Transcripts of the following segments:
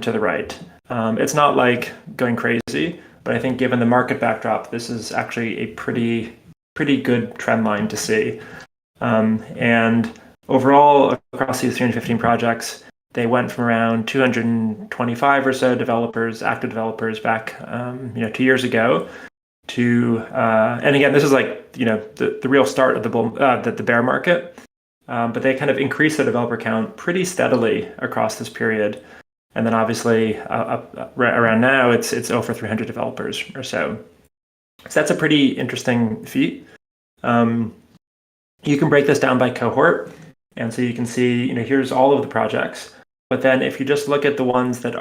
to the right. It's not like going crazy, but I think given the market backdrop, this is actually a pretty good trend line to see. And overall, across these 315 projects, they went from around 225 or so developers, active developers back, 2 years ago to, and again, this is like, the real start of the bear market. But they kind of increased the developer count pretty steadily across this period. And then obviously around now, it's over 300 developers or so. So that's a pretty interesting feat. You can break this down by cohort. And so you can see, here's all of the projects. But then if you just look at the ones that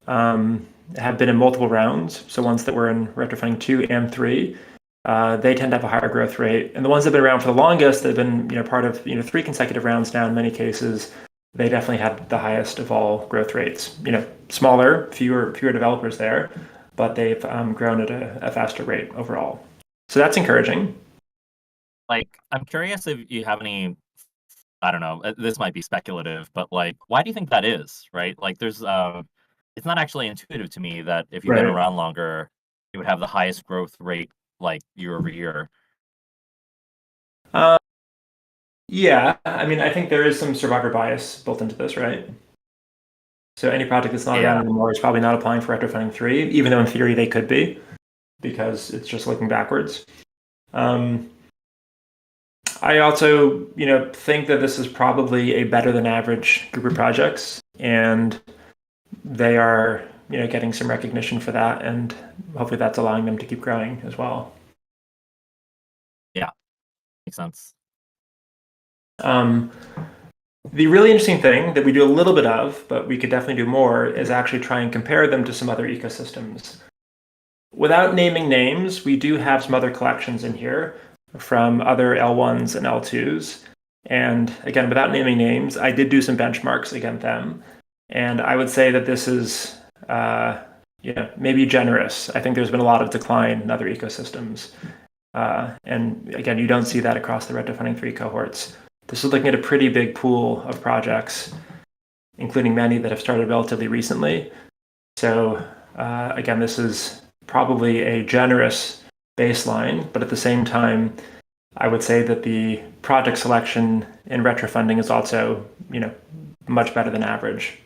have been in multiple rounds, so ones that were in Retro Funding 2 and 3, they tend to have a higher growth rate. And the ones that have been around for the longest, they've been part of 3 consecutive rounds now in many cases, they definitely had the highest of all growth rates. Smaller, fewer developers there, but they've grown at a faster rate overall. So that's encouraging. Like, I'm curious if you have any, I don't know, this might be speculative, but like, why do you think that is, right? Like, there's, it's not actually intuitive to me that if you've been Right. around longer, you would have the highest growth rate, like year over year. Yeah, I mean, I think there is some survivor bias built into this, right? So any project that's not around Yeah. anymore is probably not applying for Retro Funding 3, even though in theory they could be, because it's just looking backwards. I also, think that this is probably a better than average group of projects, and they are, getting some recognition for that, and hopefully that's allowing them to keep growing as well. Yeah, makes sense. The really interesting thing that we do a little bit of, but we could definitely do more, is actually try and compare them to some other ecosystems. Without naming names, we do have some other collections in here from other L1s and L2s. And again, without naming names, I did do some benchmarks against them. And I would say that this is, maybe generous. I think there's been a lot of decline in other ecosystems. And again, you don't see that across the Retro Funding 3 cohorts. This is looking at a pretty big pool of projects, including many that have started relatively recently. So again, this is probably a generous baseline, but at the same time, I would say that the project selection in Retro Funding is also, much better than average.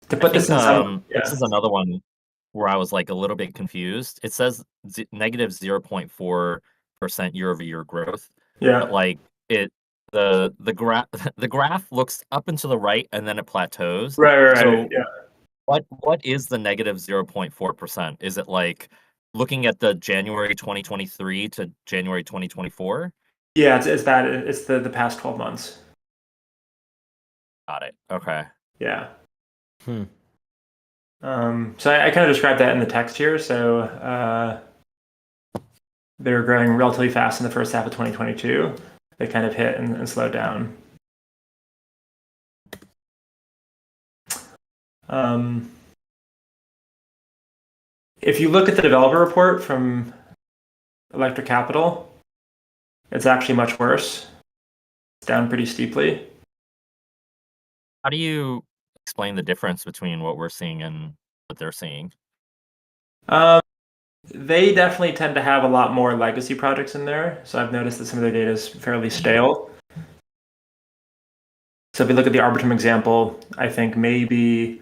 To I put think this in some, this is another one where I was like a little bit confused. It says negative 0.4% year over year growth, but yeah, like the graph the graph looks up and to the right and then it plateaus. right, So yeah. what is the negative 0.4%? Is it like looking at the January 2023 to January 2024? Yeah, it's that. It's the past 12 months. Got it. Okay. Yeah. Hmm. So I kind of described that in the text here. So they were growing relatively fast in the first half of 2022. They kind of hit and slowed down. If you look at the developer report from Electric Capital, it's actually much worse. It's down pretty steeply. How do you explain the difference between what we're seeing and what they're seeing? They definitely tend to have a lot more legacy projects in there. So I've noticed that some of their data is fairly stale. So if you look at the Arbitrum example, I think maybe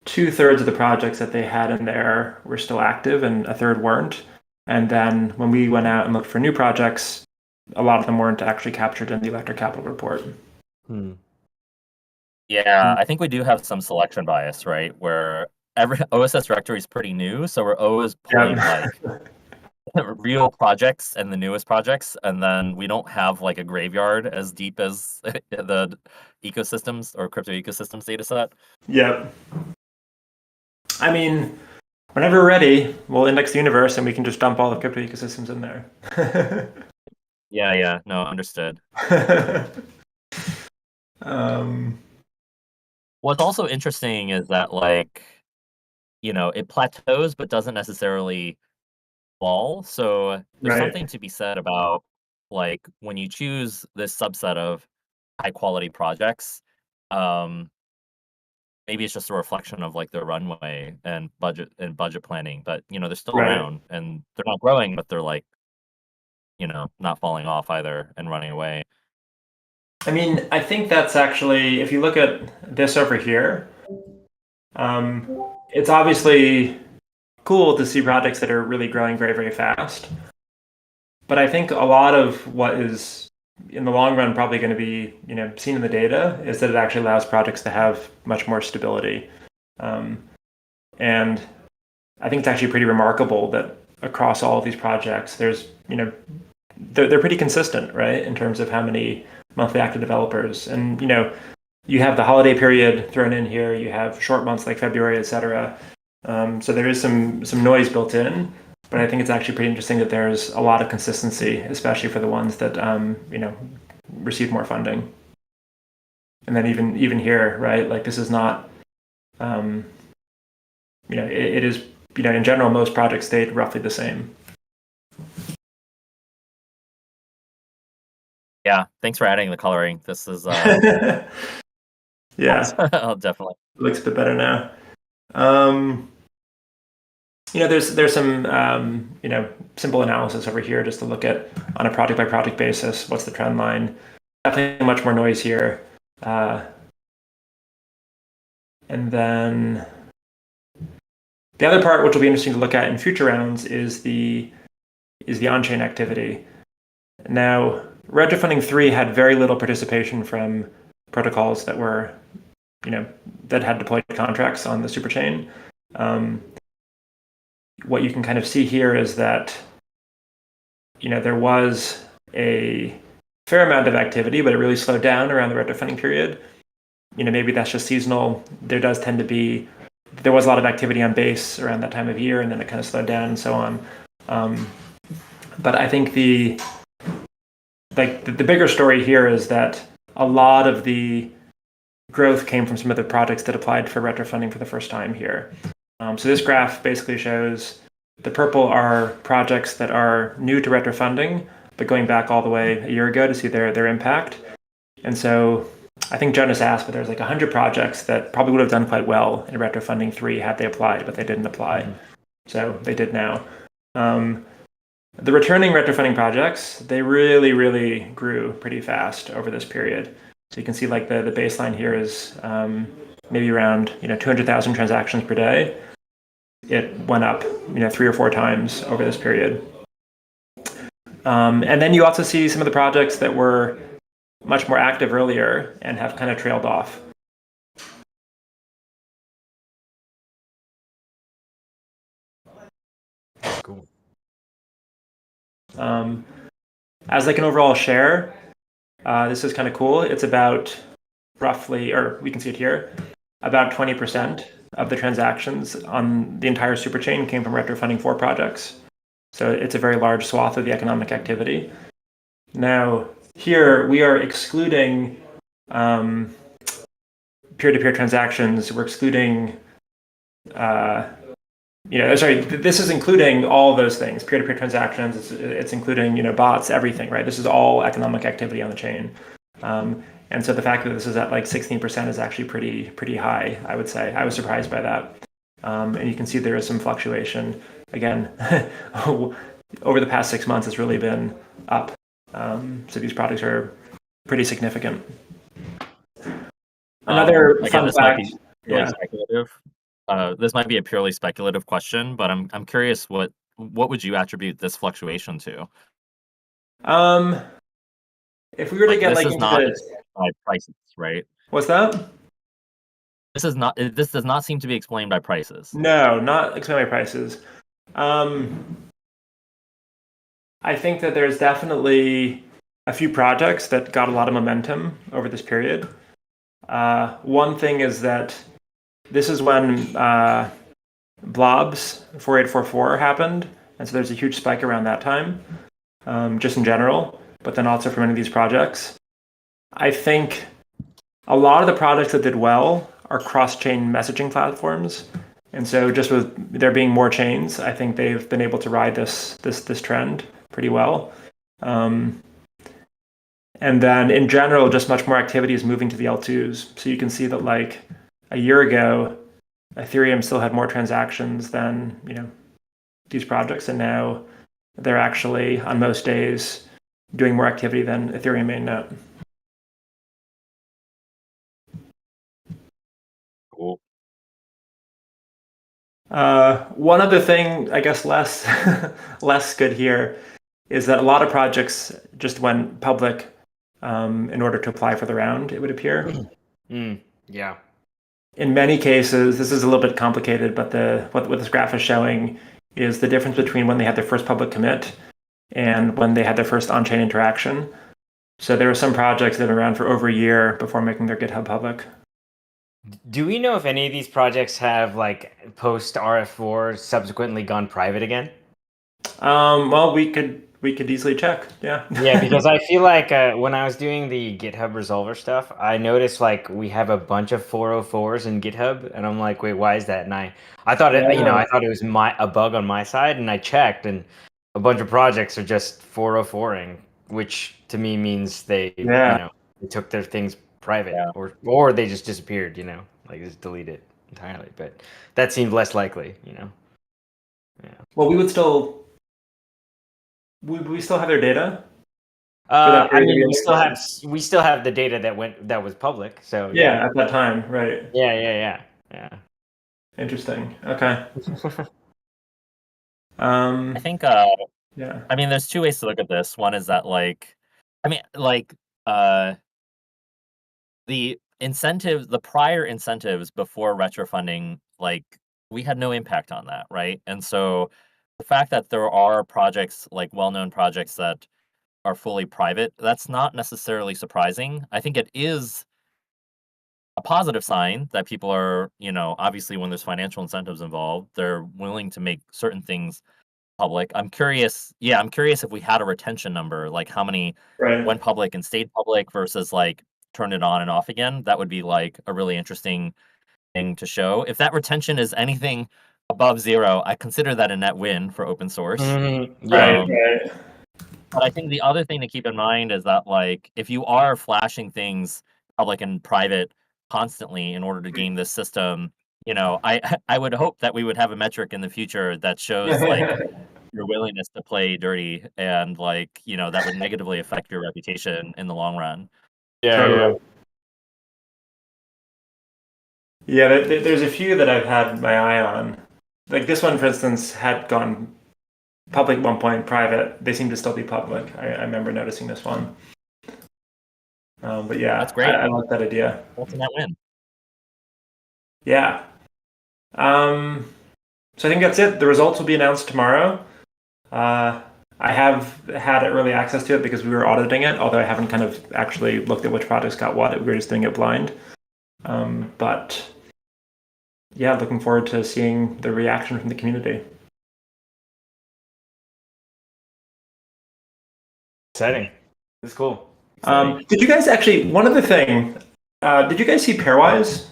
2/3 of the projects that they had in there were still active and a third weren't. And then when we went out and looked for new projects, a lot of them weren't actually captured in the Electric Capital report. Yeah, I think we do have some selection bias, right? Where every OSS directory is pretty new, so we're always pulling Yeah. like real projects and the newest projects, and then we don't have like a graveyard as deep as the ecosystems or crypto ecosystems data set. Yep. I mean, whenever we're ready, we'll index the universe and we can just dump all the crypto ecosystems in there. Yeah, no, understood. What's also interesting is that like, it plateaus but doesn't necessarily fall. So there's Right. something to be said about like when you choose this subset of high quality projects, um, maybe it's just a reflection of like their runway and budget planning. But they're still Right. around and they're not growing, but they're like not falling off either and running away. I mean, I think that's actually, if you look at this over here, it's obviously cool to see projects that are really growing very, very fast. But I think a lot of what is in the long run probably going to be, seen in the data is that it actually allows projects to have much more stability. And I think it's actually pretty remarkable that across all of these projects, there's, they're pretty consistent, right, in terms of how many monthly active developers. And, you have the holiday period thrown in here, you have short months like February, et cetera. So there is some noise built in, but I think it's actually pretty interesting that there's a lot of consistency, especially for the ones that receive more funding. And then even here, right? Like this is not, it is, in general, most projects stayed roughly the same. Yeah, thanks for adding the coloring. This is Yeah, I'll definitely. it looks a bit better now. There's some simple analysis over here just to look at on a project by project basis. What's the trend line? Definitely much more noise here. And then the other part, which will be interesting to look at in future rounds, is the on-chain activity. Now, Retrofunding 3 had very little participation from protocols that were, that had deployed contracts on the superchain. What you can kind of see here is that, there was a fair amount of activity, but it really slowed down around the retrofunding period. Maybe that's just seasonal. There was a lot of activity on Base around that time of year, and then it kind of slowed down and so on. But I think the bigger story here is that a lot of the growth came from some of the projects that applied for retrofunding for the first time here. So this graph basically shows the purple are projects that are new to retrofunding, but going back all the way a year ago to see their impact. And so I think Jonas asked, but there's like 100 projects that probably would have done quite well in Retrofunding 3 had they applied, but they didn't apply. Mm-hmm. So they did now. The returning retrofunding projects, they really, really grew pretty fast over this period. So you can see like the baseline here is maybe around 200,000 transactions per day. It went up 3 or 4 times over this period. And then you also see some of the projects that were much more active earlier and have kind of trailed off. Cool. As like an overall share, this is kind of cool. It's about roughly, or we can see it here, about 20% of the transactions on the entire superchain came from Retrofunding 4 projects. So it's a very large swath of the economic activity. Now, here we are excluding peer-to-peer transactions. We're excluding, this is including all those things, peer-to-peer transactions. It's including, bots, everything, right? This is all economic activity on the chain. And so the fact that this is at like 16% is actually pretty high, I would say. I was surprised by that. And you can see there is some fluctuation. Again, over the past 6 months, it's really been up. So these products are pretty significant. Another fun fact. Speculative. This might be a purely speculative question, but I'm curious what would you attribute this fluctuation to? If we were to get this like is into not by prices, right? What's that? This does not seem to be explained by prices. No, not explained by prices. I think that there's definitely a few projects that got a lot of momentum over this period. One thing is that this is when Blobs 4844 happened, and so there's a huge spike around that time, just in general, but then also for many of these projects. I think a lot of the projects that did well are cross-chain messaging platforms. And so just with there being more chains, I think they've been able to ride this trend pretty well. And then in general, just much more activity is moving to the L2s. So you can see that like a year ago, Ethereum still had more transactions than, these projects, and now they're actually on most days doing more activity than Ethereum mainnet. Cool. One other thing, I guess less less good here, is that a lot of projects just went public in order to apply for the round, it would appear. Yeah. In many cases, this is a little bit complicated, but what this graph is showing is the difference between when they had their first public commit and when they had their first on-chain interaction. So there are some projects that have been around for over a year before making their GitHub public. Do we know if any of these projects have like post RF4 subsequently gone private again? Well, we could easily check. Yeah. Yeah, because I feel like when I was doing the GitHub Resolver stuff, I noticed like we have a bunch of 404s in GitHub, and I'm like, wait, why is that? And I thought it, I thought it was a bug on my side, and I checked, and a bunch of projects are just 404ing, which to me means they took their things private, or they just disappeared, like just delete it entirely. But that seemed less likely, Yeah. Well, we still have their data. I mean, we still have the data that was public. So yeah, at that time, right? Yeah. Interesting. Okay. I think yeah. I mean, there's two ways to look at this. One is that the incentives, the prior incentives before retro funding, we had no impact on that, right? And so the fact that there are projects, like well-known projects that are fully private, that's not necessarily surprising. I think it is a positive sign that people are, obviously when there's financial incentives involved, they're willing to make certain things public. I'm curious if we had a retention number, like how many went public and stayed public versus turned it on and off again. That would be a really interesting thing to show. If that retention is anything above 0, I consider that a net win for open source. Mm-hmm. Right. But I think the other thing to keep in mind is that if you are flashing things public and private constantly in order to game this system, I would hope that we would have a metric in the future that shows your willingness to play dirty, and that would negatively affect your reputation in the long run. Yeah. There's a few that I've had my eye on. Like this one, for instance, had gone public at one point, private. They seem to still be public. I remember noticing this one. But yeah, that's great. I like that idea. That's a net win. Yeah. So I think that's it. The results will be announced tomorrow. I have had early access to it because we were auditing it, although I haven't kind of actually looked at which projects got what. We were just doing it blind. But yeah, looking forward to seeing the reaction from the community. Exciting. It's cool. Did you guys actually, one other thing, did you guys see Pairwise?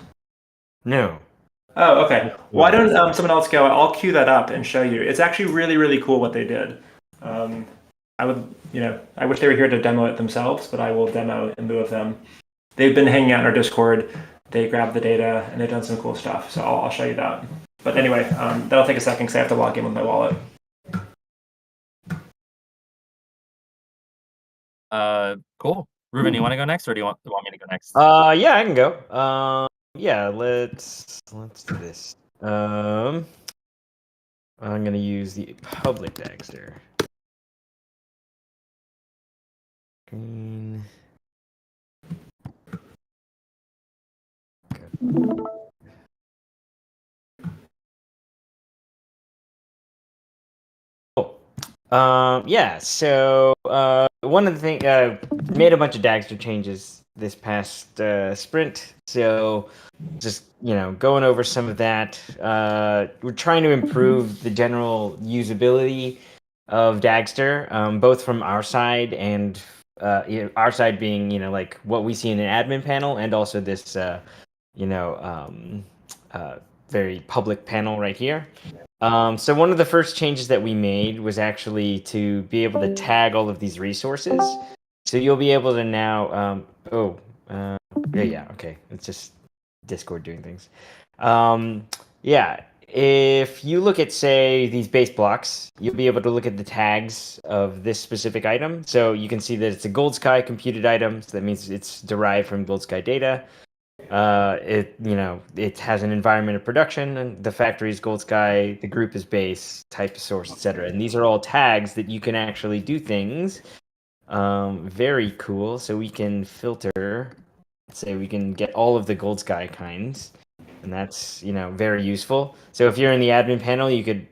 No. Oh, okay. Why don't someone else go? I'll queue that up and show you. It's actually really, really cool what they did. I wish they were here to demo it themselves, but I will demo in lieu of them. They've been hanging out in our Discord. They grabbed the data and they've done some cool stuff. So I'll show you that. But anyway, that'll take a second because I have to log in with my wallet. Cool. Ruben, you want to go next, or do you want me to go next? Yeah, I can go. Yeah, let's do this. I'm gonna use the public Dagster. Green. Good. Yeah, so one of the things, made a bunch of Dagster changes this past sprint, so just, going over some of that. We're trying to improve the general usability of Dagster, both from our side and our side being, like what we see in an admin panel, and also this, very public panel right here. So one of the first changes that we made was actually to be able to tag all of these resources. So you'll be able to now, okay, it's just Discord doing things. Yeah, if you look at, say, these base blocks, you'll be able to look at the tags of this specific item. So you can see that it's a Gold Sky computed item. So that means it's derived from Gold Sky data. It has an environment of production, and the factory is Gold Sky, the group is base, type of source, etc. And these are all tags that you can actually do things. Very cool. So we can filter. Let's say we can get all of the Gold Sky kinds, and that's very useful. So if you're in the admin panel, you could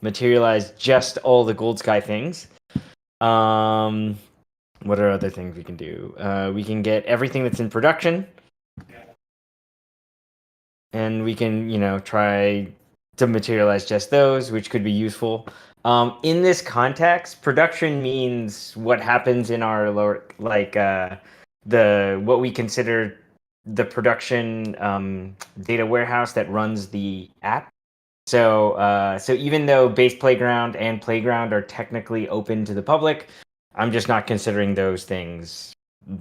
materialize just all the Gold Sky things. What are other things we can do? We can get everything that's in production, and we can try to materialize just those, which could be useful. In this context, production means what happens in our lower, what we consider the production data warehouse that runs the app. So even though Base Playground and Playground are technically open to the public, I'm just not considering those things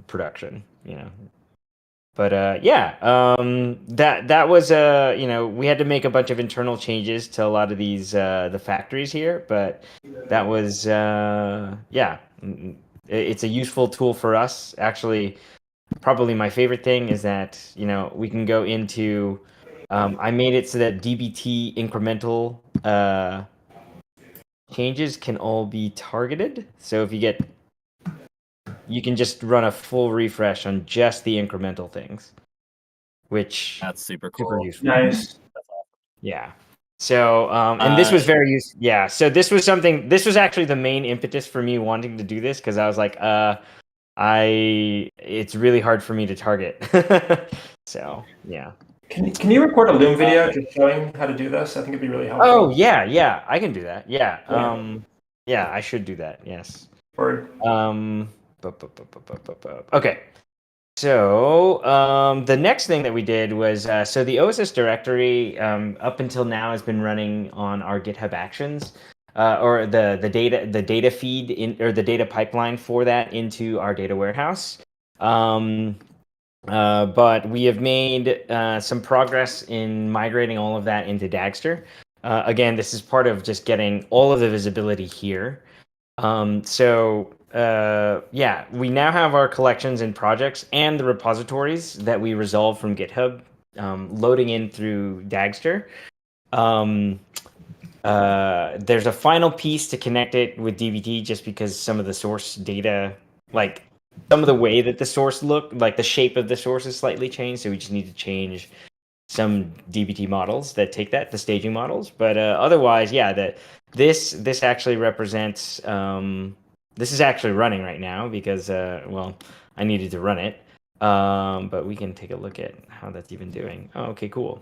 production. But that was we had to make a bunch of internal changes to a lot of these the factories here, but that was it's a useful tool for us. Actually, probably my favorite thing is that we can go into I made it so that DBT incremental changes can all be targeted. So if you can just run a full refresh on just the incremental things, which That's super super cool. useful. Nice. Yeah. So and this was very useful. Yeah. So this was actually the main impetus for me wanting to do this, because I was like, it's really hard for me to target. So yeah. Can you record a Loom video just showing how to do this? I think it'd be really helpful. Oh yeah, I can do that. Yeah. Yeah. Yeah, I should do that. Yes. Or Okay. So the next thing that we did was so the OSS directory up until now has been running on our GitHub Actions, or the data feed or the data pipeline for that into our data warehouse. But we have made some progress in migrating all of that into Dagster. Again, this is part of just getting all of the visibility here. We now have our collections and projects and the repositories that we resolve from GitHub loading in through Dagster. There's a final piece to connect it with DBT, just because some of the source data, like some of the way that the source looked, like the shape of the source is slightly changed. So we just need to change some DBT models that take that, the staging models. But otherwise, this actually represents, this is actually running right now because, I needed to run it. But we can take a look at how that's even doing. Oh, okay, cool.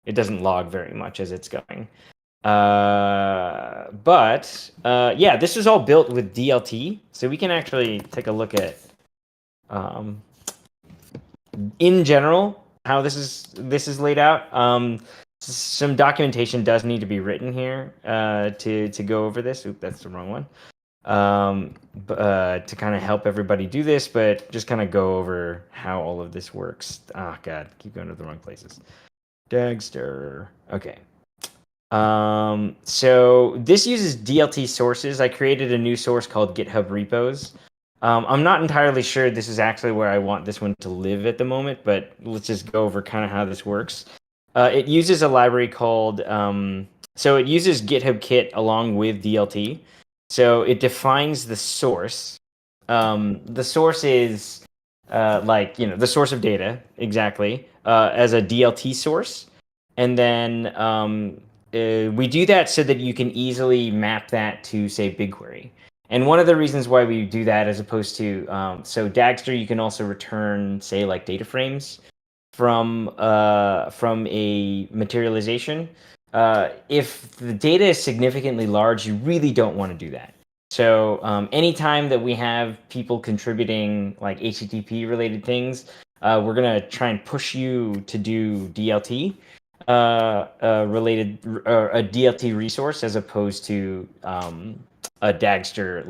It doesn't log very much as it's going. This is all built with DLT. So we can actually take a look at, in general, how this is laid out. Some documentation does need to be written here to go over this. Oop, that's the wrong one. To kind of help everybody do this, but just kind of go over how all of this works. Oh God, keep going to the wrong places. Dagster. Okay. So this uses DLT sources. I created a new source called GitHub repos. I'm not entirely sure this is actually where I want this one to live at the moment, but let's just go over kind of how this works. It uses a library called, so it uses GitHub Kit along with DLT. So it defines the source. The source is the source of data, exactly, as a DLT source. And then we do that so that you can easily map that to, say, BigQuery. And one of the reasons why we do that, as opposed to, so Dagster, you can also return, say, like data frames from a materialization. If the data is significantly large, you really don't want to do that. So anytime that we have people contributing like HTTP related things, we're going to try and push you to do DLT related, or a DLT resource, as opposed to a Dagster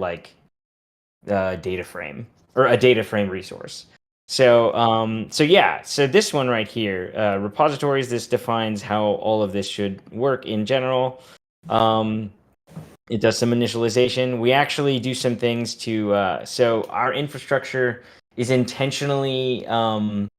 data frame, or a data frame resource. So this one right here, repositories. This defines how all of this should work in general. It does some initialization. We actually do some things to. So our infrastructure is intentionally it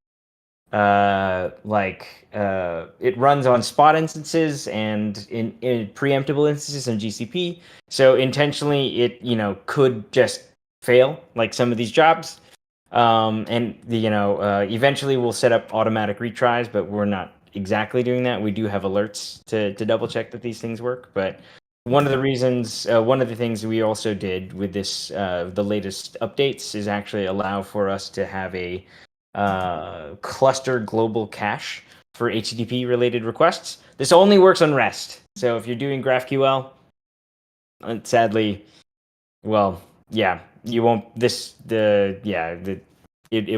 runs on spot instances and in preemptible instances on GCP. So intentionally, it could just fail like some of these jobs. Eventually we'll set up automatic retries, but we're not exactly doing that. We do have alerts to double check that these things work. But one of the things we also did with this, the latest updates, is actually allow for us to have a cluster global cache for HTTP related requests. This only works on REST. So if you're doing GraphQL, sadly, well, yeah, you won't. It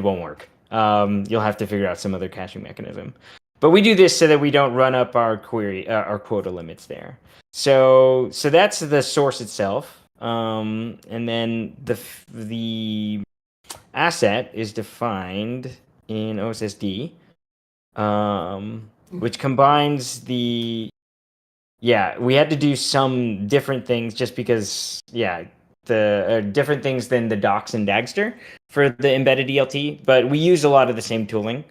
won't work. You'll have to figure out some other caching mechanism. But we do this so that we don't run up our quota limits there. So that's the source itself, and then the asset is defined in OSSD, which combines the. Yeah, we had to do some different things just because, the different things than the docs and Dagster for the embedded ELT, but we use a lot of the same tooling.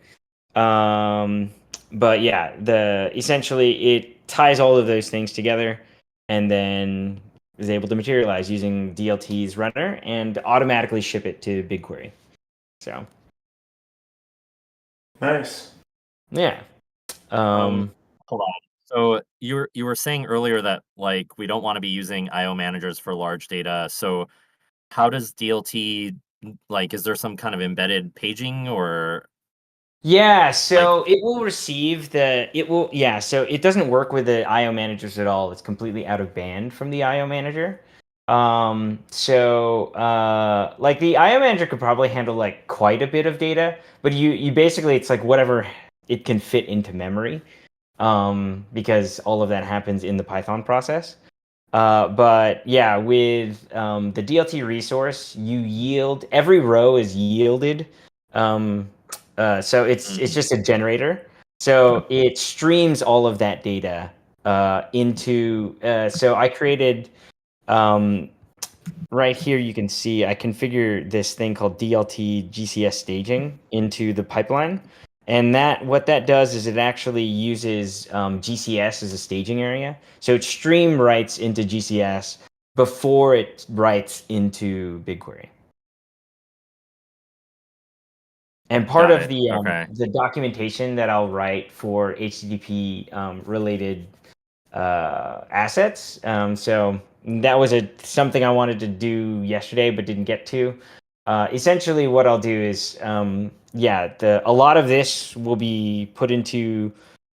But yeah, essentially it ties all of those things together and then is able to materialize using DLT's runner and automatically ship it to BigQuery. So Nice. yeah. Hold on. So you were saying earlier that like we don't want to be using IO managers for large data. So how does DLT, like, is there some kind of embedded paging or? Yeah, so it will receive so it doesn't work with the IO managers at all. It's completely out of band from the IO manager. Like the IO manager could probably handle like quite a bit of data, but you basically, it's like whatever it can fit into memory, because all of that happens in the Python process. But yeah, with the DLT resource, every row is yielded. So it's just a generator. So it streams all of that data into. So I created right here. You can see I configure this thing called DLT GCS staging into the pipeline, and what that does is it actually uses GCS as a staging area. So it stream writes into GCS before it writes into BigQuery. And part of the documentation that I'll write for HTTP related assets. So that was something I wanted to do yesterday but didn't get to. Essentially, what I'll do is, a lot of this will be put into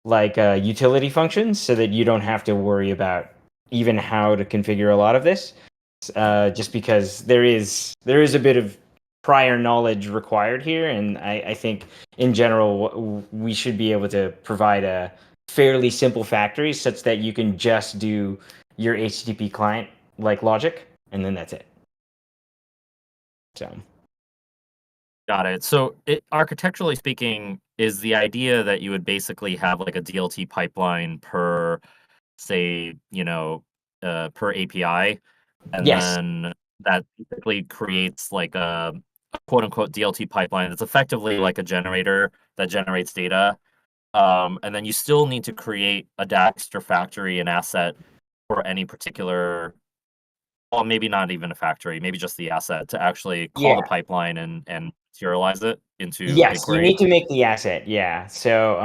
like utility functions so that you don't have to worry about even how to configure a lot of this. Just because there is a bit of prior knowledge required here, and I think in general we should be able to provide a fairly simple factory such that you can just do your HTTP client like logic, and then that's it. So got it. So architecturally speaking, is the idea that you would basically have like a DLT pipeline per, say, per API, and yes. then that basically creates like a quote unquote DLT pipeline that's effectively like a generator that generates data. And then you still need to create a Dagster factory, an asset for any particular, well, maybe not even a factory, maybe just the asset to actually call the pipeline and serialize it into Yes, BigQuery. you need to make the asset. Yeah. So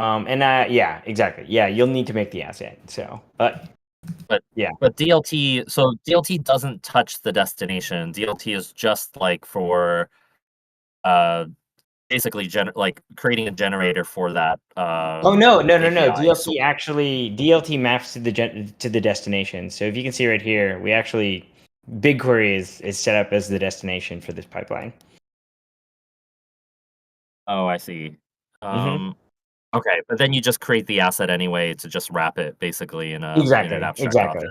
exactly. Yeah, you'll need to make the asset. So, but DLT doesn't touch the destination. DLT is just like for basically like creating a generator for that. No. API. DLT maps to the destination. So if you can see right here, we actually BigQuery is set up as the destination for this pipeline. Oh, I see. Okay, but then you just create the asset anyway to just wrap it basically in an abstract object.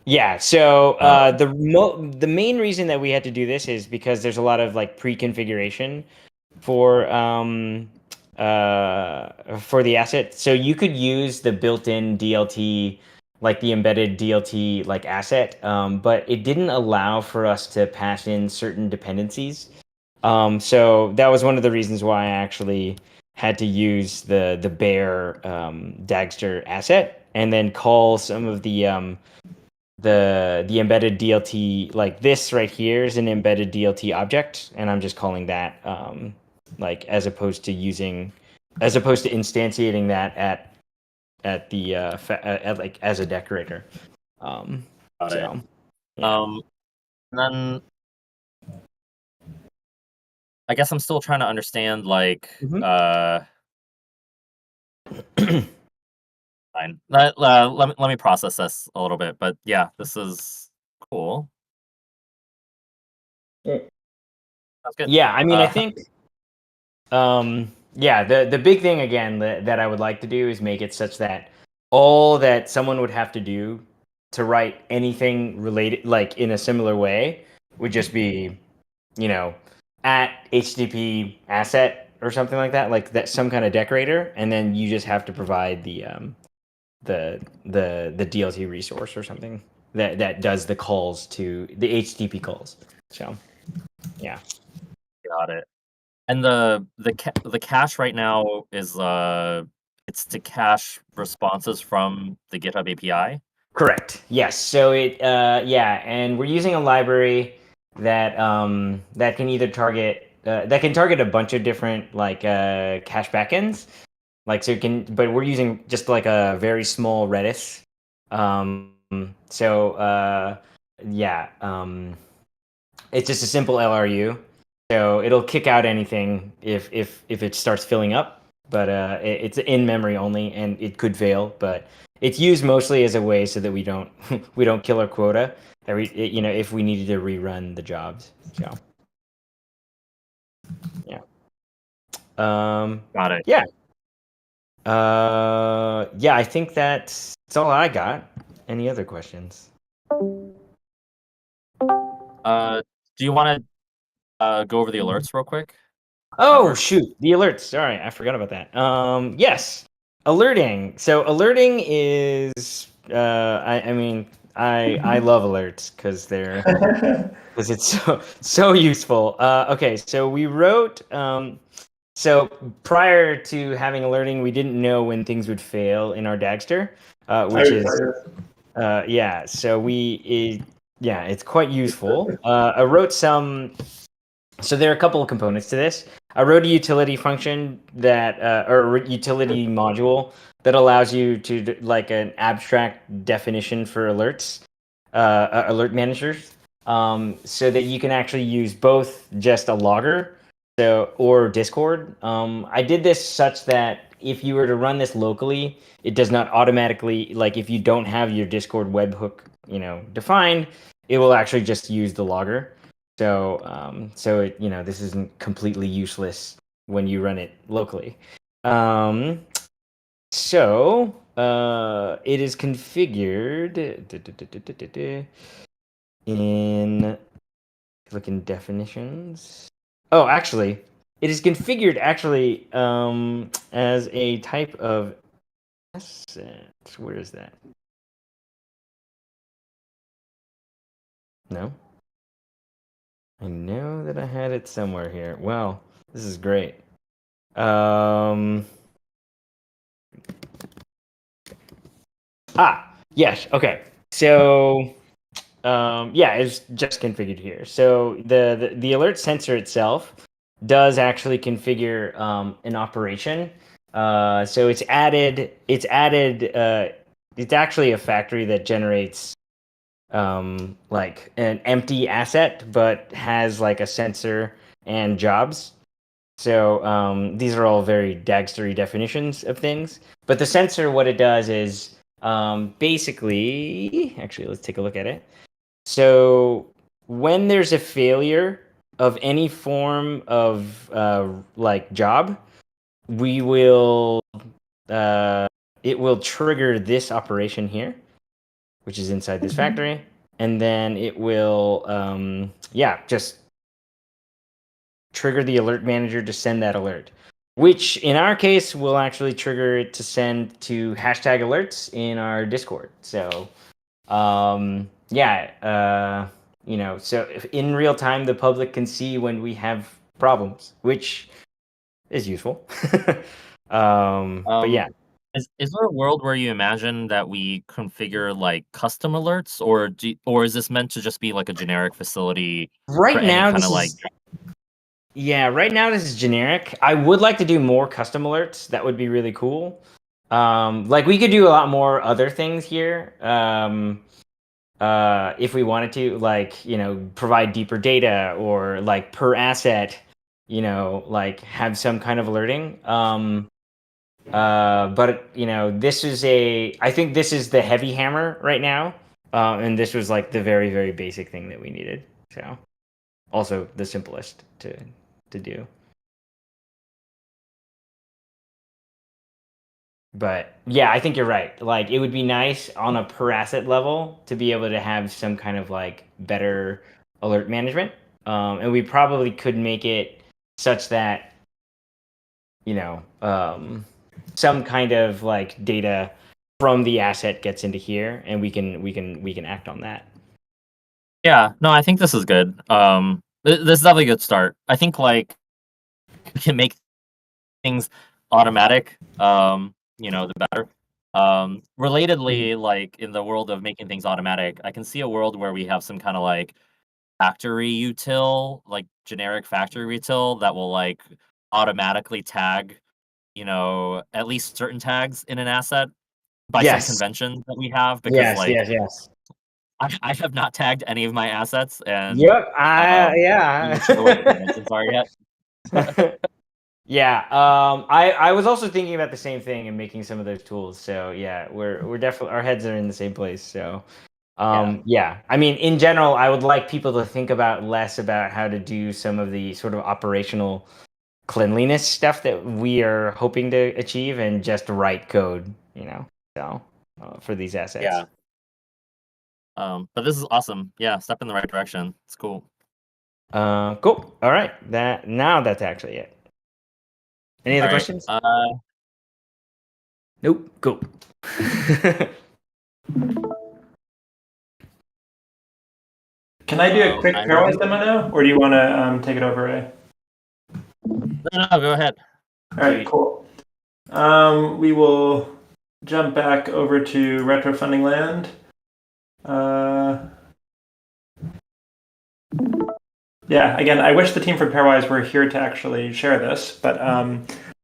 Yeah. So the main reason that we had to do this is because there's a lot of like pre-configuration for the asset. So you could use the built-in DLT, like the embedded DLT like asset, but it didn't allow for us to pass in certain dependencies. So that was one of the reasons why I actually had to use the bare Dagster asset and then call some of the embedded DLT, like this right here is an embedded DLT object, and I'm just calling that like as opposed to instantiating that at the at like as a decorator. Got it. So yeah. And then I guess I'm still trying to understand, like, fine. Let me process this a little bit, but yeah, this is cool. That's good. Yeah, I mean, I think, yeah, the big thing again that I would like to do is make it such that all that someone would have to do to write anything related, like in a similar way, would just be, you know, at HTTP asset or something like that, like that some kind of decorator, and then you just have to provide the DLT resource or something that does the calls to the HTTP calls. So, yeah. Got it. And the cache right now is it's to cache responses from the GitHub API. Correct. Yes. So yeah, and we're using a library that that can either target a bunch of different like cache backends. Like so it can, but we're using just like a very small Redis. So yeah, it's just a simple LRU. So it'll kick out anything if it starts filling up. But it's in memory only, and it could fail. But it's used mostly as a way so that we don't we don't kill our quota. You know, if we needed to rerun the jobs. So yeah. Got it. Yeah. Yeah. I think that's all I got. Any other questions? Do you want to go over the alerts real quick? Oh shoot, the alerts. Sorry, I forgot about that. Yes, alerting. So alerting is. I mean, I love alerts because because it's so useful. Okay, so we wrote. So prior to having alerting, we didn't know when things would fail in our Dagster, which is yeah. So yeah, it's quite useful. I wrote some. So there are a couple of components to this. I wrote a utility function that, or utility module that allows you to like an abstract definition for alerts, alert managers, so that you can actually use both just a logger, or Discord. I did this such that if you were to run this locally, it does not automatically, like if you don't have your Discord webhook, defined, it will actually just use the logger. So it, this isn't completely useless when you run it locally. So it is configured in, look in definitions. Oh, actually, it is configured as a type of asset. Where is that? No. I know that I had it somewhere here. Wow, this is great. Yes. Okay. So, yeah, it's just configured here. So the alert sensor itself does actually configure an operation. So it's added. It's actually a factory that generates like an empty asset, but has like a sensor and jobs. So these are all very Dagstery definitions of things. But the sensor, what it does is basically, actually, let's take a look at it. So when there's a failure of any form of like job, we will it will trigger this operation here, which is inside this factory, and then it will, yeah, just trigger the alert manager to send that alert, which in our case will actually trigger it to send to hashtag alerts in our Discord. So, so if in real time the public can see when we have problems, which is useful. But yeah. Is there a world where you imagine that we configure like custom alerts, or is this meant to just be like a generic facility Right for any now, kind this of like? is right now this is generic. I would like to do more custom alerts. That would be really cool. Like we could do a lot more other things here. If we wanted to, like, provide deeper data or like per asset, like have some kind of alerting. But I think this is the heavy hammer right now. And this was like the very, very basic thing that we needed. So also the simplest to do. But yeah, I think you're right. Like it would be nice on a per asset level to be able to have some kind of like better alert management. And we probably could make it such that, some kind of like data from the asset gets into here and we can act on that. Yeah, no, I think this is good. This is definitely a good start. I think like we can make things automatic. The better. Relatedly, like in the world of making things automatic, I can see a world where we have some kind of like factory util, like generic factory util that will like automatically tag, at least certain tags in an asset by some Yes. conventions that we have, because Yes, like yes. I have not tagged any of my assets, and Yep. I'm Yeah. not sure what the conventions are yet. Yeah. I was also thinking about the same thing and making some of those tools. So yeah, we're definitely, our heads are in the same place. So yeah. I mean, in general, I would like people to think about less about how to do some of the sort of operational cleanliness stuff that we are hoping to achieve and just write code, so for these assets. Yeah. But this is awesome. Yeah, step in the right direction. It's cool. Cool. All right. That's actually it. Any other questions? Nope. Cool. Can I do a quick Pairwise demo now, or do you want to take it over, Ray? No, go ahead. All right, cool. We will jump back over to Retro Funding Land. Yeah, again, I wish the team from Pairwise were here to actually share this, but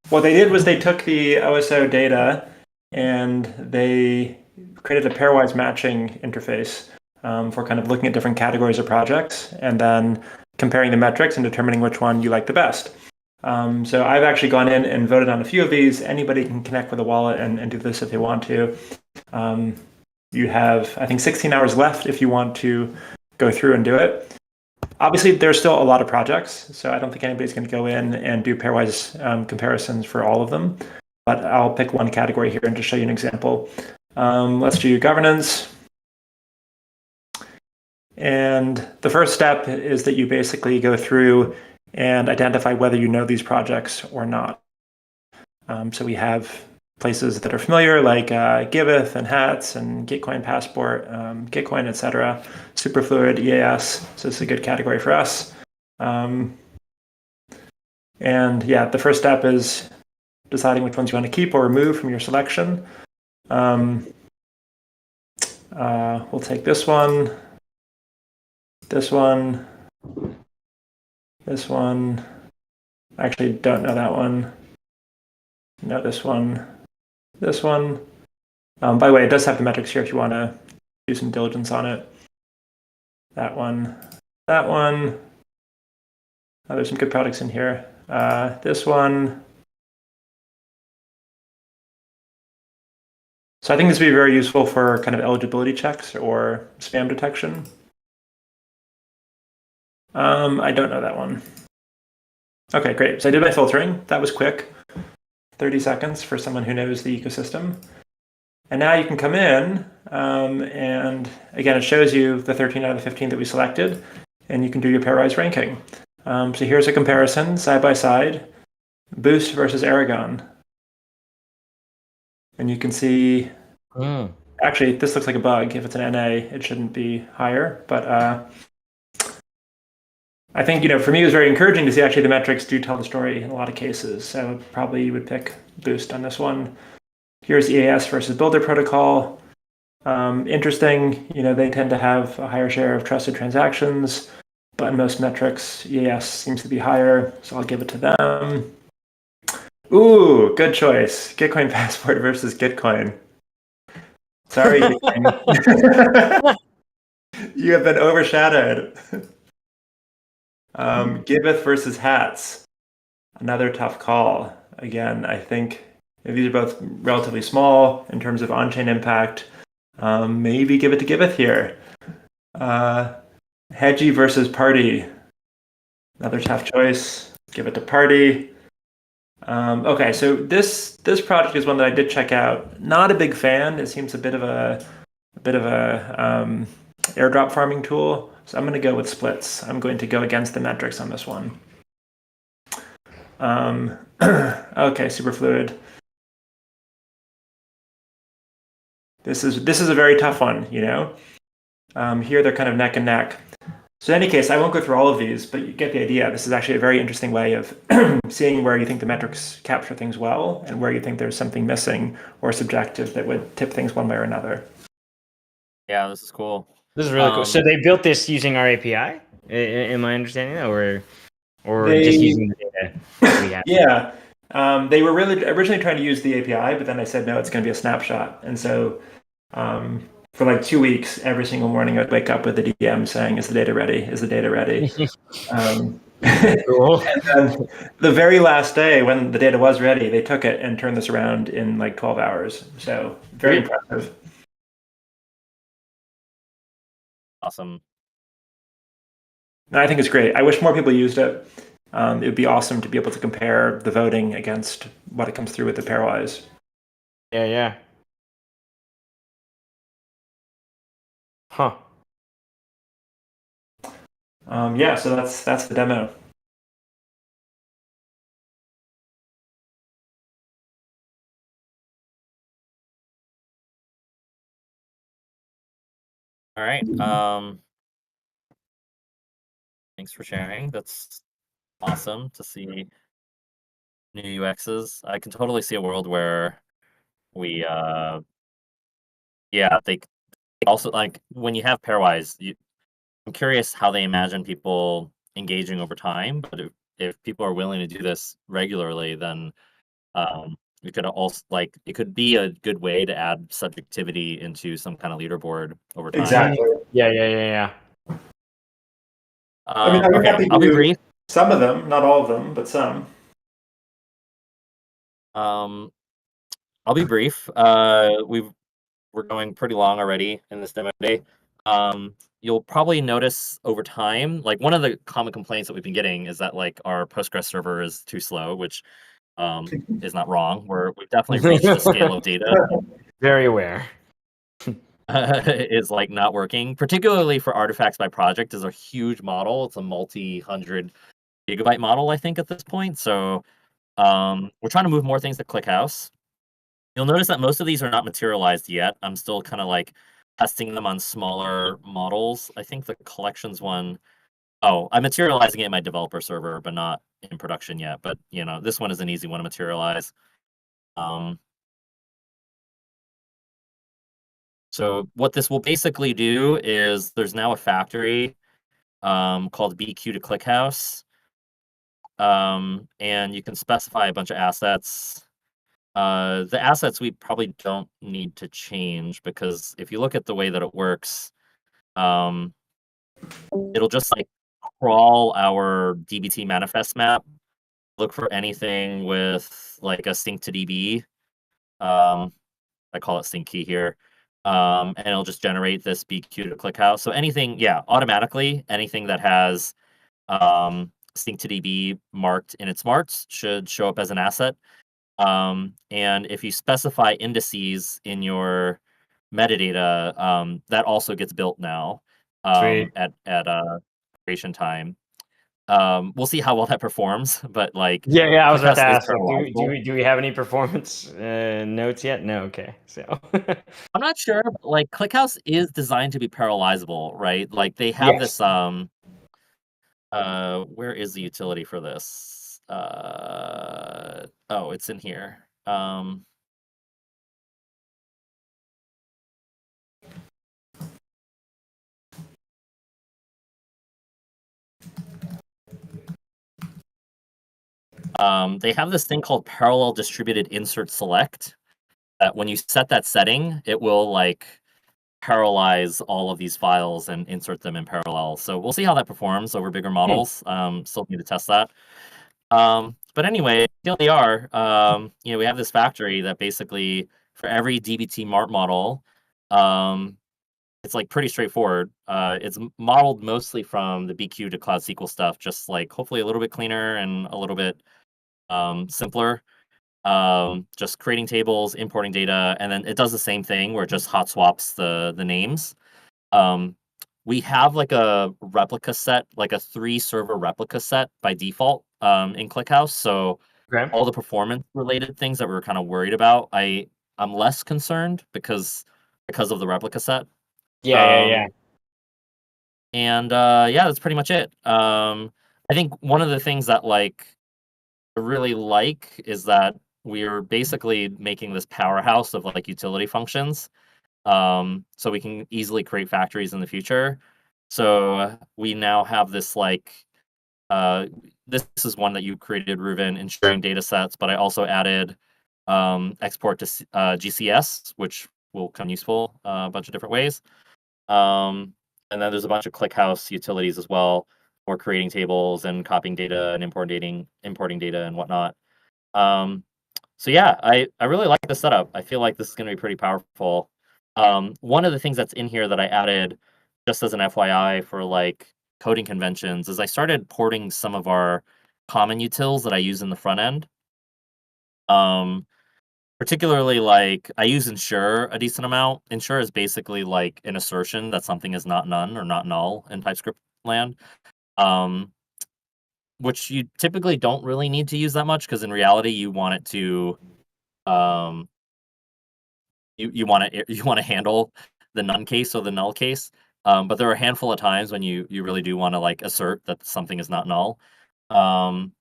what they did was they took the OSO data and they created a pairwise matching interface for kind of looking at different categories of projects and then comparing the metrics and determining which one you like the best. So I've actually gone in and voted on a few of these. Anybody can connect with a wallet and do this if they want to. You have, I think, 16 hours left if you want to go through and do it. Obviously, there's still a lot of projects, so I don't think anybody's going to go in and do pairwise comparisons for all of them. But I'll pick one category here and just show you an example. Let's do governance. And the first step is that you basically go through and identify whether you know these projects or not. So we have places that are familiar, like Giveth and Hats and Gitcoin Passport, Gitcoin, etc. Superfluid, EAS. So this is a good category for us. And yeah, the first step is deciding which ones you want to keep or remove from your selection. We'll take this one, this one, this one. I actually don't know that one. No, this one. This one. By the way, it does have the metrics here if you want to do some diligence on it. That one. That one. Oh, there's some good products in here. This one. So I think this would be very useful for kind of eligibility checks or spam detection. I don't know that one. Okay, great. So I did my filtering. That was quick. 30 seconds for someone who knows the ecosystem. And now you can come in and again, it shows you the 13 out of the 15 that we selected and you can do your pairwise ranking. So here's a comparison side by side, Boost versus Aragon. And you can see, actually, this looks like a bug. If it's an NA, it shouldn't be higher. But I think, for me, it was very encouraging to see actually the metrics do tell the story in a lot of cases. So probably would pick Boost on this one. Here's EAS versus Builder Protocol. Interesting, they tend to have a higher share of trusted transactions, but in most metrics, EAS seems to be higher, so I'll give it to them. Ooh, good choice. Gitcoin Passport versus Gitcoin. Sorry, Gitcoin. You have been overshadowed. Giveth versus Hats. Another tough call. Again, I think these are both relatively small in terms of on-chain impact. Maybe give it to Giveth here. Hedgie versus Party. Another tough choice. Give it to Party. Okay, so this project is one that I did check out. Not a big fan. It seems a bit of a airdrop farming tool. So I'm going to go with splits. I'm going to go against the metrics on this one. Okay, Superfluid. This is a very tough one. Here they're kind of neck and neck. So in any case, I won't go through all of these, but you get the idea. This is actually a very interesting way of seeing where you think the metrics capture things well and where you think there's something missing or subjective that would tip things one way or another. Yeah, this is cool. This is really cool. So they built this using our API? Am I understanding that? Or just using the data we have? Yeah. They were really originally trying to use the API, but then I said, no, it's going to be a snapshot. And so for like 2 weeks, every single morning, I'd wake up with a DM saying, is the data ready? Is the data ready? Cool. And then the very last day when the data was ready, they took it and turned this around in like 12 hours. So very impressive. Awesome. No, I think it's great. I wish more people used it. It would be awesome to be able to compare the voting against what it comes through with the pairwise. Yeah. Huh. Yeah, so that's the demo. All right. Thanks for sharing. That's awesome to see new UXs. I can totally see a world where we they also, like, when you have pairwise, I'm curious how they imagine people engaging over time. But if people are willing to do this regularly, then we could also, like, it could be a good way to add subjectivity into some kind of leaderboard over time. Exactly. Yeah. I mean, I'm Okay, happy to I'll be do brief. some of them, not all of them, but some. I'll be brief. We're going pretty long already in this demo day. You'll probably notice over time, like, one of the common complaints that we've been getting is that, like, our Postgres server is too slow, which is not wrong. We've definitely reached the scale of data Very aware. is, like, not working, particularly for artifacts by project. Is a huge model. It's a multi-100 gigabyte model, I think, at this point. So we're trying to move more things to ClickHouse. You'll notice that most of these are not materialized yet. I'm still kind of like testing them on smaller models. I think the collections one, I'm materializing it in my developer server, but not in production yet. But this one is an easy one to materialize. So what this will basically do is there's now a factory called BQ to ClickHouse. And you can specify a bunch of assets. The assets we probably don't need to change, because if you look at the way that it works, it'll just, like, crawl our DBT manifest map, look for anything with, like, a sync to DB. I call it sync key here. And it'll just generate this BQ to ClickHouse. So anything, automatically, anything that has sync to DB marked in its marks should show up as an asset. And if you specify indices in your metadata, that also gets built now at creation time. We'll see how well that performs, but like Yeah, I was about to ClickHouse is ask, like, parallelizable. do we have any performance notes yet? No, okay. So I'm not sure, but like ClickHouse is designed to be parallelizable, right? Like they have yes. this where is the utility for this? Oh, it's in here. They have this thing called parallel distributed insert select that when you set that setting, it will like parallelize all of these files and insert them in parallel. So we'll see how that performs over bigger models. Still need to test that. But anyway, TLDR, we have this factory that basically for every DBT MART model, it's like pretty straightforward. It's modeled mostly from the BQ to Cloud SQL stuff, just like hopefully a little bit cleaner and a little bit simpler. Just creating tables, importing data, and then it does the same thing where it just hot swaps the names. We have like a replica set, like a 3-server replica set by default in ClickHouse. So Okay. all the performance related things that we were kind of worried about, I'm less concerned because of the replica set. Yeah. And yeah, that's pretty much it. I think one of the things that like I really like is that we're basically making this powerhouse of like utility functions. So we can easily create factories in the future. So we now have this like this is one that you created, Reuven, ensuring data sets, but I also added export to GCS, which will come useful a bunch of different ways. And then there's a bunch of ClickHouse utilities as well for creating tables and copying data and importing data and whatnot. So yeah, I really like the setup. I feel like this is going to be pretty powerful. One of the things that's in here that I added, just as an FYI for like coding conventions, is I started porting some of our common utils that I use in the front end. Particularly like I use ensure a decent amount. Ensure is basically like an assertion that something is not none or not null in TypeScript land. Um, which you typically don't really need to use that much because in reality you want it to um you want to handle the none case or the null case. But there are a handful of times when you really do want to like assert that something is not null. Um,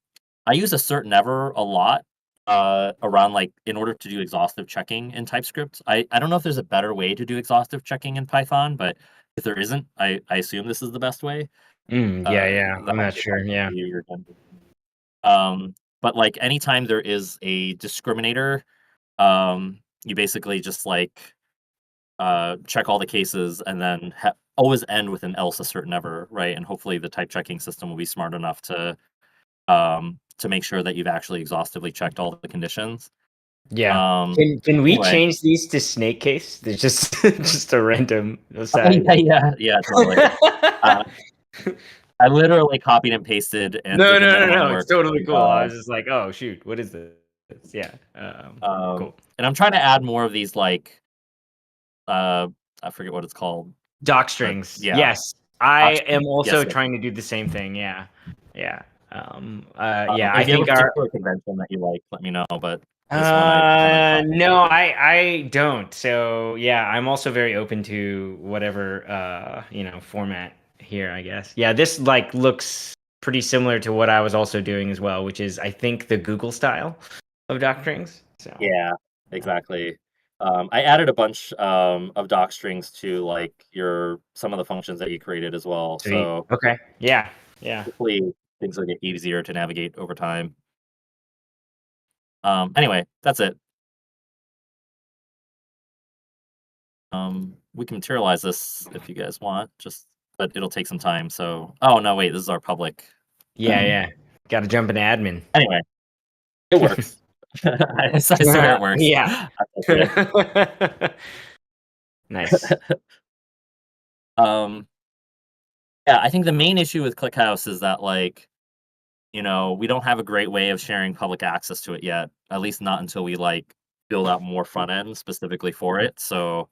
I use assert never a lot around like in order to do exhaustive checking in TypeScript. I don't know if there's a better way to do exhaustive checking in Python, but if there isn't, I assume this is the best way. Yeah. That I'm not sure. Yeah. you're done. But like anytime there is a discriminator, you basically just like check all the cases and then always end with an else assert never, right? And hopefully the type checking system will be smart enough to make sure that you've actually exhaustively checked all the conditions. Yeah. Um, Can we anyway, change these to snake case? There's just just a random oh, aside. yeah, totally. Uh, I literally copied and pasted and did the minimum No. It's work. totally cool. I was just like, oh shoot, what is this? Yeah. Cool. And I'm trying to add more of these like I forget what it's called, Doc but strings. yeah, Yes. I doc am strings. also Yes. trying to do the same thing. Yeah. Yeah. And I if you have a think our particular convention that you like, let me know. But this one I haven't thought. no, I don't. So yeah, I'm also very open to whatever format here, I guess. Yeah, this like looks pretty similar to what I was also doing as well, which is I think the Google style of doctrings. So Yeah, exactly. I added a bunch of doc strings to like some of the functions that you created as well. sweet. So Okay. Yeah. Yeah. hopefully things will get easier to navigate over time. Anyway, that's it. We can materialize this if you guys want, but it'll take some time. So, oh no, wait, this is our public. Yeah. Got to jump in admin. Anyway, it works. I swear it works. Yeah. Nice. Um, yeah, I think the main issue with ClickHouse is that like, we don't have a great way of sharing public access to it yet. At least not until we like build out more front end specifically for it. So,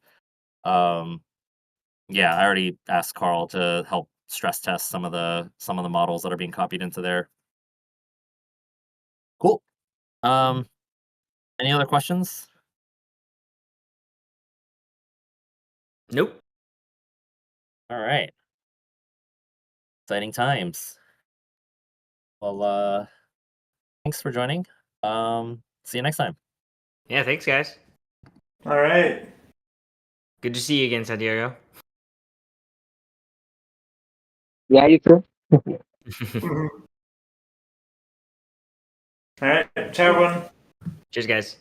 yeah, I already asked Carl to help stress test some of the models that are being copied into there. Cool. Any other questions? Nope. All right. Exciting times. Well, thanks for joining. See you next time. Yeah, thanks, guys. All right. Good to see you again, Santiago. Yeah, you too. Mhm. All right. Ciao, everyone. Cheers, guys.